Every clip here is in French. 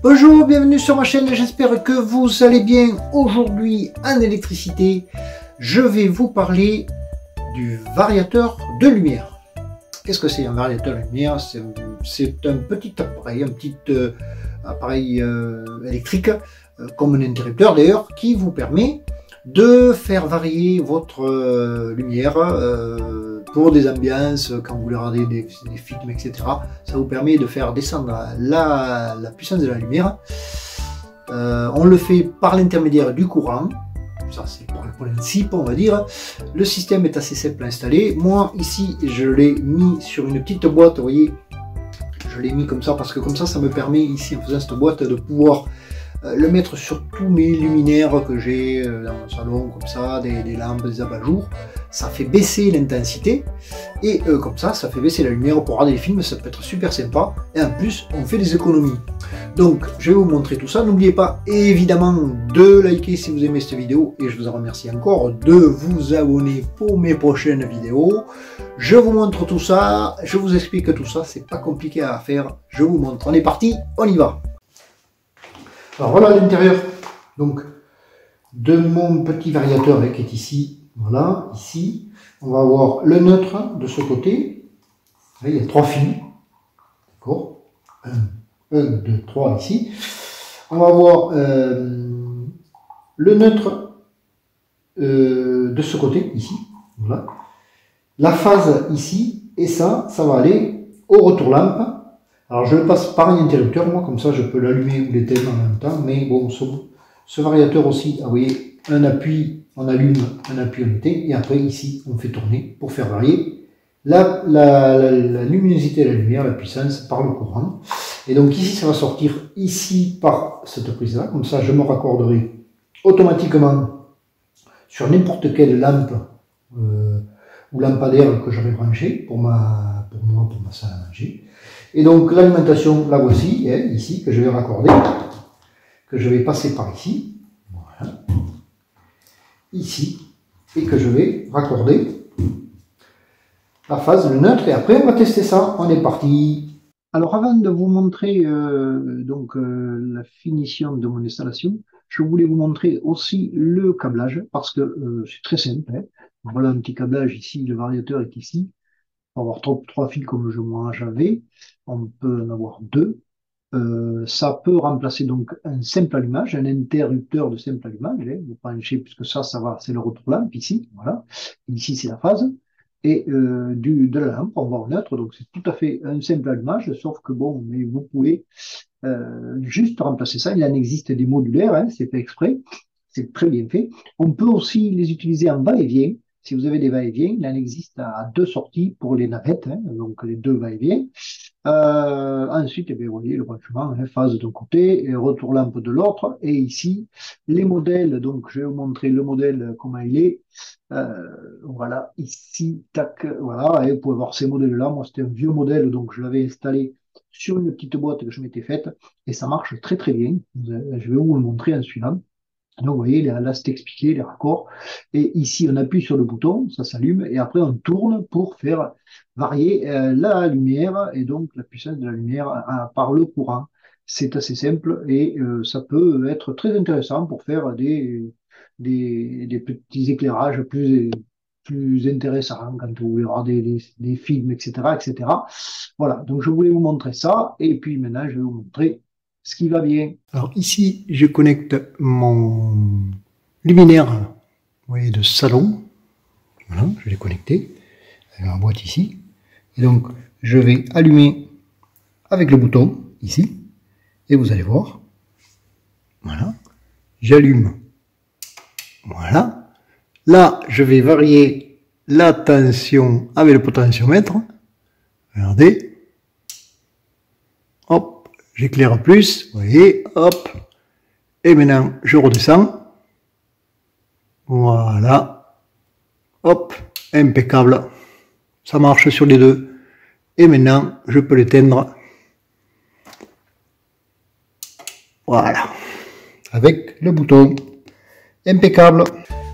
Bonjour, bienvenue sur ma chaîne, j'espère que vous allez bien. Aujourd'hui en électricité, je vais vous parler du variateur de lumière. Qu'est-ce que c'est un variateur de lumière? C'est un petit appareil, électrique, comme un interrupteur d'ailleurs, qui vous permet de faire varier votre lumière pour des ambiances, quand vous voulez regarder des films, etc. Ça vous permet de faire descendre la puissance de la lumière. On le fait par l'intermédiaire du courant. Ça c'est pour le principe, on va dire. Le système est assez simple à installer. Moi ici je l'ai mis sur une petite boîte, vous voyez. Je l'ai mis comme ça parce que comme ça me permet ici en faisant cette boîte de pouvoir le mettre sur tous mes luminaires que j'ai dans mon salon, comme ça, des lampes, des abat-jours. Ça fait baisser l'intensité et comme ça fait baisser la lumière pour regarder les films. Ça peut être super sympa et en plus on fait des économies. Donc je vais vous montrer tout ça. N'oubliez pas évidemment de liker si vous aimez cette vidéo et je vous en remercie encore, de vous abonner pour mes prochaines vidéos. Je vous montre tout ça, je vous explique tout ça, c'est pas compliqué à faire. Je vous montre. On est parti, on y va. Alors voilà l'intérieur donc de mon petit variateur qui est ici. Voilà, ici, on va avoir le neutre de ce côté. Là, il y a 3 fils. D'accord, 1, 2, 3 ici. On va avoir le neutre de ce côté, ici. Voilà. La phase ici, et ça va aller au retour lampe. Alors je le passe par un interrupteur, moi, comme ça je peux l'allumer ou l'éteindre en même temps. Mais bon, ce variateur aussi, vous voyez, un appui, on allume, un appui, on éteint, et après ici, on fait tourner pour faire varier la luminosité de la lumière, la puissance par le courant. Et donc ici, ça va sortir ici par cette prise-là, comme ça je me raccorderai automatiquement sur n'importe quelle lampe ou lampadaire que j'aurai branché pour ma salle à manger. Et donc l'alimentation, la voici, ici, que je vais raccorder, que je vais passer par ici, voilà, ici, et que je vais raccorder la phase, le neutre, et après on va tester ça. On est parti. Alors avant de vous montrer la finition de mon installation, je voulais vous montrer aussi le câblage, parce que c'est très simple. Voilà un petit câblage ici, le variateur est ici. On va avoir 3 fils comme moi j'avais, on peut en avoir 2. Ça peut remplacer donc un simple allumage, un interrupteur de simple allumage. Vous penchez, puisque ça va, c'est le retour lampe ici, voilà. Ici c'est la phase. Et de la lampe, on va au neutre, donc c'est tout à fait un simple allumage, sauf que bon, mais vous pouvez juste remplacer ça. Il en existe des modulaires, c'est fait exprès, c'est très bien fait. On peut aussi les utiliser en va-et-vient. Si vous avez des va-et-vient, il en existe à 2 sorties pour les navettes, donc les 2 va-et-vient. Ensuite, eh bien, vous voyez le branchement, phase d'un côté et retour lampe de l'autre. Et ici, les modèles, donc je vais vous montrer le modèle, comment il est. Voilà, ici, tac, voilà, et vous pouvez voir ces modèles-là. Moi, c'était un vieux modèle, donc je l'avais installé sur une petite boîte que je m'étais faite et ça marche très très bien. Je vais vous le montrer en suivant. Donc, vous voyez, là, c'est expliqué, les raccords. Et ici, on appuie sur le bouton, ça s'allume, et après, on tourne pour faire varier la lumière et donc la puissance de la lumière par le courant. C'est assez simple et ça peut être très intéressant pour faire des petits éclairages plus intéressants quand vous voulez voir des films, etc., etc. Voilà, donc je voulais vous montrer ça, et puis maintenant, je vais vous montrer ce qui va bien. Alors ici, je connecte mon luminaire, vous voyez, de salon. Voilà, je l'ai connecté avec la boîte ici. Et donc, je vais allumer avec le bouton ici. Et vous allez voir. Voilà. J'allume. Voilà. Là, je vais varier la tension avec le potentiomètre. Regardez. Hop. J'éclaire plus, vous voyez, hop, et maintenant je redescends, voilà, hop, impeccable, ça marche sur les deux, et maintenant je peux l'éteindre, voilà, avec le bouton, impeccable.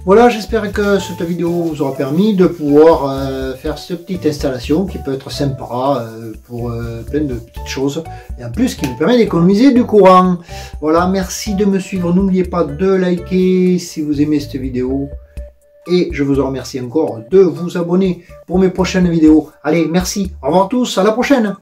Voilà, j'espère que cette vidéo vous aura permis de pouvoir faire cette petite installation qui peut être sympa pour plein de petites choses. Et en plus, qui vous permet d'économiser du courant. Voilà, merci de me suivre. N'oubliez pas de liker si vous aimez cette vidéo. Et je vous en remercie encore de vous abonner pour mes prochaines vidéos. Allez, merci. Au revoir à tous. À la prochaine.